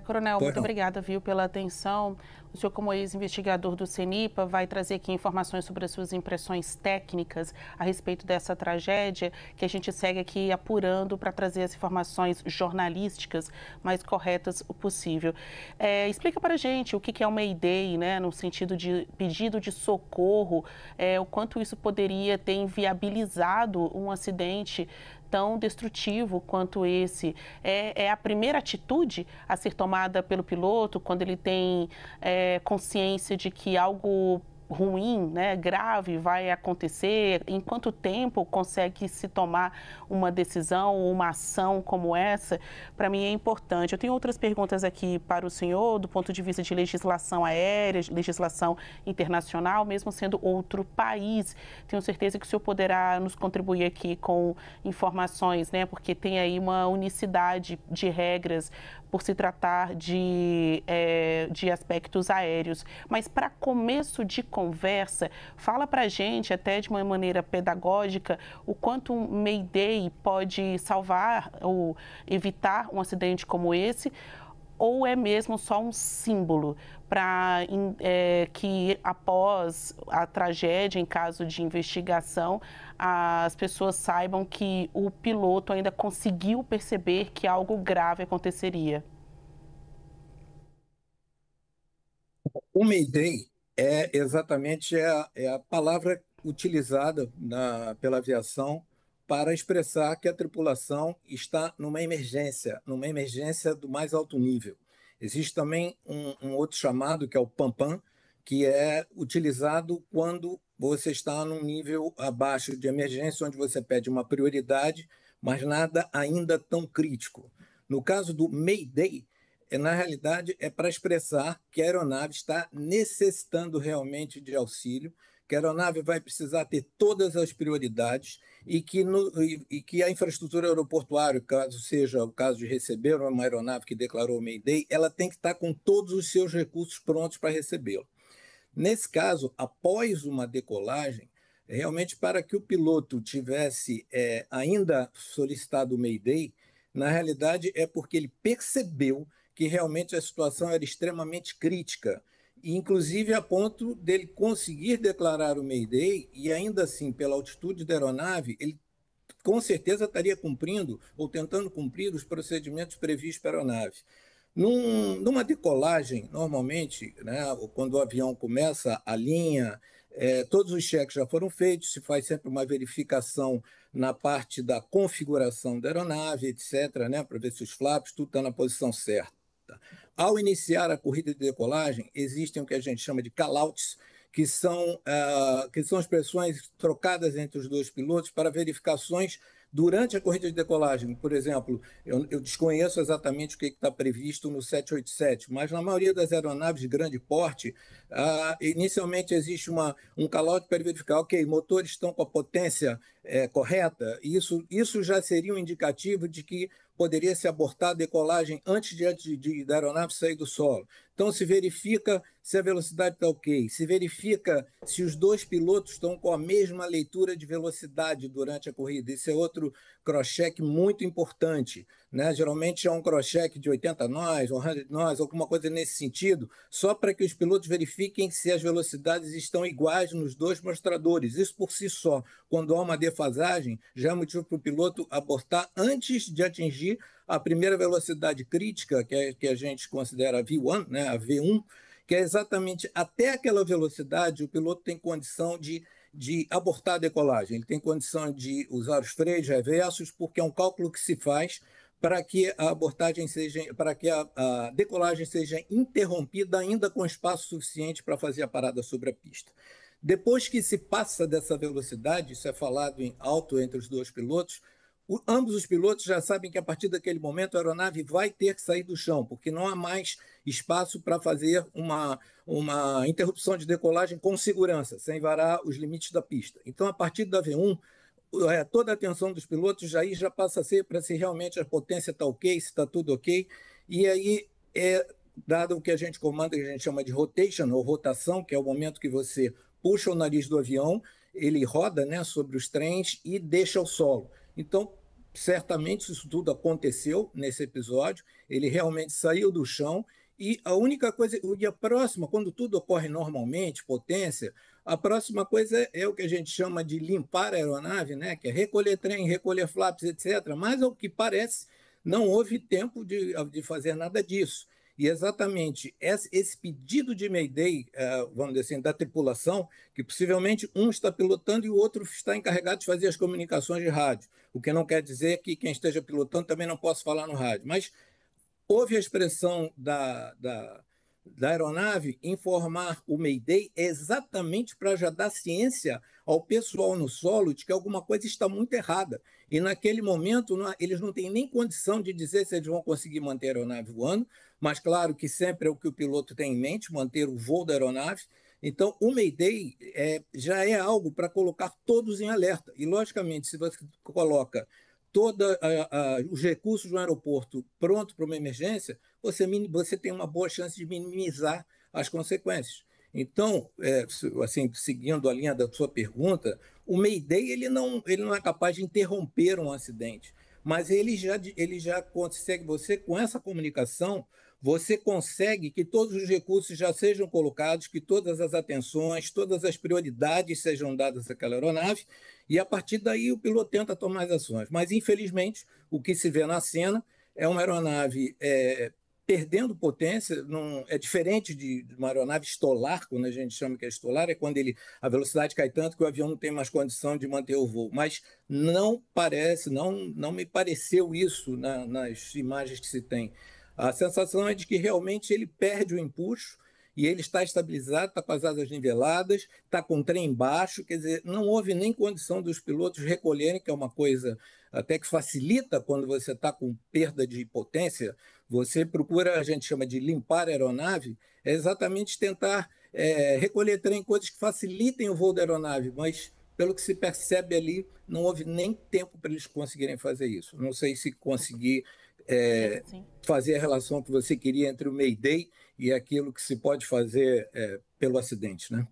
Coronel, Pois muito não. obrigada, viu, pela atenção. O senhor, como ex-investigador do CENIPA, vai trazer aqui informações sobre as suas impressões técnicas a respeito dessa tragédia, que a gente segue aqui apurando para trazer as informações jornalísticas mais corretas o possível. Explica para a gente o que é o Mayday, né, no sentido de pedido de socorro, o quanto isso poderia ter inviabilizado um acidente tão destrutivo quanto esse. É a primeira atitude a ser tomada pelo piloto quando ele tem consciência de que algo ruim, né, grave vai acontecer? Em quanto tempo consegue se tomar uma decisão, uma ação como essa? Para mim é importante. Eu tenho outras perguntas aqui para o senhor, do ponto de vista de legislação aérea, legislação internacional, mesmo sendo outro país. Tenho certeza que o senhor poderá nos contribuir aqui com informações, né, porque tem aí uma unicidade de regras por se tratar de aspectos aéreos. Mas para começo de conversa, fala para a gente, até de uma maneira pedagógica, o quanto um Mayday pode salvar ou evitar um acidente como esse, ou é mesmo só um símbolo para que após a tragédia, em caso de investigação, as pessoas saibam que o piloto ainda conseguiu perceber que algo grave aconteceria? O Mayday é exatamente a palavra utilizada pela aviação para expressar que a tripulação está numa emergência do mais alto nível. Existe também um outro chamado, que é o PAM-PAM, que é utilizado quando você está num nível abaixo de emergência, onde você pede uma prioridade, mas nada ainda tão crítico. No caso do Mayday, na realidade, é para expressar que a aeronave está necessitando realmente de auxílio, que a aeronave vai precisar ter todas as prioridades e que a infraestrutura aeroportuária, caso seja o caso de receber uma aeronave que declarou o Mayday, ela tem que estar com todos os seus recursos prontos para recebê-lo. Nesse caso, após uma decolagem, realmente para que o piloto tivesse ainda solicitado o Mayday, na realidade é porque ele percebeu que realmente a situação era extremamente crítica, e inclusive a ponto dele conseguir declarar o Mayday e ainda assim, pela altitude da aeronave, ele com certeza estaria cumprindo ou tentando cumprir os procedimentos previstos para a aeronave. Numa decolagem, normalmente, né, quando o avião começa a linha, todos os cheques já foram feitos, se faz sempre uma verificação na parte da configuração da aeronave, etc., né, para ver se os flaps, tudo está na posição certa. Ao iniciar a corrida de decolagem, existem o que a gente chama de callouts, que são expressões trocadas entre os dois pilotos para verificações durante a corrida de decolagem. Por exemplo, eu desconheço exatamente o que está previsto no 787, mas na maioria das aeronaves de grande porte, inicialmente existe um call-out para verificar, ok, motores estão com a potência correta. Isso já seria um indicativo de que poderia se abortar a decolagem antes da aeronave sair do solo. Então, se verifica se a velocidade está ok, se verifica se os dois pilotos estão com a mesma leitura de velocidade durante a corrida. Esse é outro cross-check muito importante, né? Geralmente é um cross-check de 80 nós, 100 nós, alguma coisa nesse sentido, só para que os pilotos verifiquem se as velocidades estão iguais nos dois mostradores. Isso por si só, quando há uma defasagem, já é motivo para o piloto abortar antes de atingir a primeira velocidade crítica, que a gente considera a V1, né, a V1, que é exatamente até aquela velocidade o piloto tem condição de abortar a decolagem. Ele tem condição de usar os freios reversos, porque é um cálculo que se faz para que a abortagem seja, para que a decolagem seja interrompida ainda com espaço suficiente para fazer a parada sobre a pista. Depois que se passa dessa velocidade, isso é falado em alto entre os dois pilotos, ambos os pilotos já sabem que a partir daquele momento a aeronave vai ter que sair do chão, porque não há mais espaço para fazer uma interrupção de decolagem com segurança, sem varar os limites da pista. Então, a partir da V1, toda a atenção dos pilotos já passa a ser para se realmente a potência está ok, se está tudo ok, e aí dado o que a gente comanda, que a gente chama de rotation, ou rotação, que é o momento que você puxa o nariz do avião, ele roda, né, sobre os trens e deixa o solo. Então, certamente isso tudo aconteceu nesse episódio, ele realmente saiu do chão e a única coisa, e a próxima, quando tudo ocorre normalmente, potência, a próxima coisa é o que a gente chama de limpar a aeronave, né? Que é recolher trem, recolher flaps, etc. Mas, ao que parece, não houve tempo de fazer nada disso. E exatamente esse pedido de Mayday, vamos dizer assim, da tripulação, que possivelmente um está pilotando e o outro está encarregado de fazer as comunicações de rádio. O que não quer dizer que quem esteja pilotando também não possa falar no rádio. Mas houve a expressão da aeronave informar o Mayday exatamente para já dar ciência ao pessoal no solo de que alguma coisa está muito errada. E naquele momento, eles não têm nem condição de dizer se eles vão conseguir manter a aeronave voando, mas claro que sempre é o que o piloto tem em mente, manter o voo da aeronave. Então, o Mayday já é algo para colocar todos em alerta. E, logicamente, se você coloca todos os recursos do aeroporto pronto para uma emergência, você tem uma boa chance de minimizar as consequências. Então, assim, seguindo a linha da sua pergunta, o Mayday ele não é capaz de interromper um acidente, mas ele já consegue, você com essa comunicação, você consegue que todos os recursos já sejam colocados, que todas as atenções, todas as prioridades sejam dadas àquela aeronave, e a partir daí o piloto tenta tomar as ações. Mas, infelizmente, o que se vê na cena é uma aeronave perdendo potência, é diferente de uma aeronave estolar, quando a gente chama que é estolar, é quando a velocidade cai tanto que o avião não tem mais condição de manter o voo. Mas não parece, não me pareceu isso nas imagens que se tem. A sensação é de que realmente ele perde o empuxo e ele está estabilizado, está com as asas niveladas, está com o trem embaixo, quer dizer, não houve nem condição dos pilotos recolherem, que é uma coisa até que facilita quando você está com perda de potência, você procura, a gente chama de limpar a aeronave, é exatamente tentar recolher trem, coisas que facilitem o voo da aeronave, mas pelo que se percebe ali, não houve nem tempo para eles conseguirem fazer isso. Não sei se conseguir fazer a relação que você queria entre o Mayday e aquilo que se pode fazer pelo acidente, né?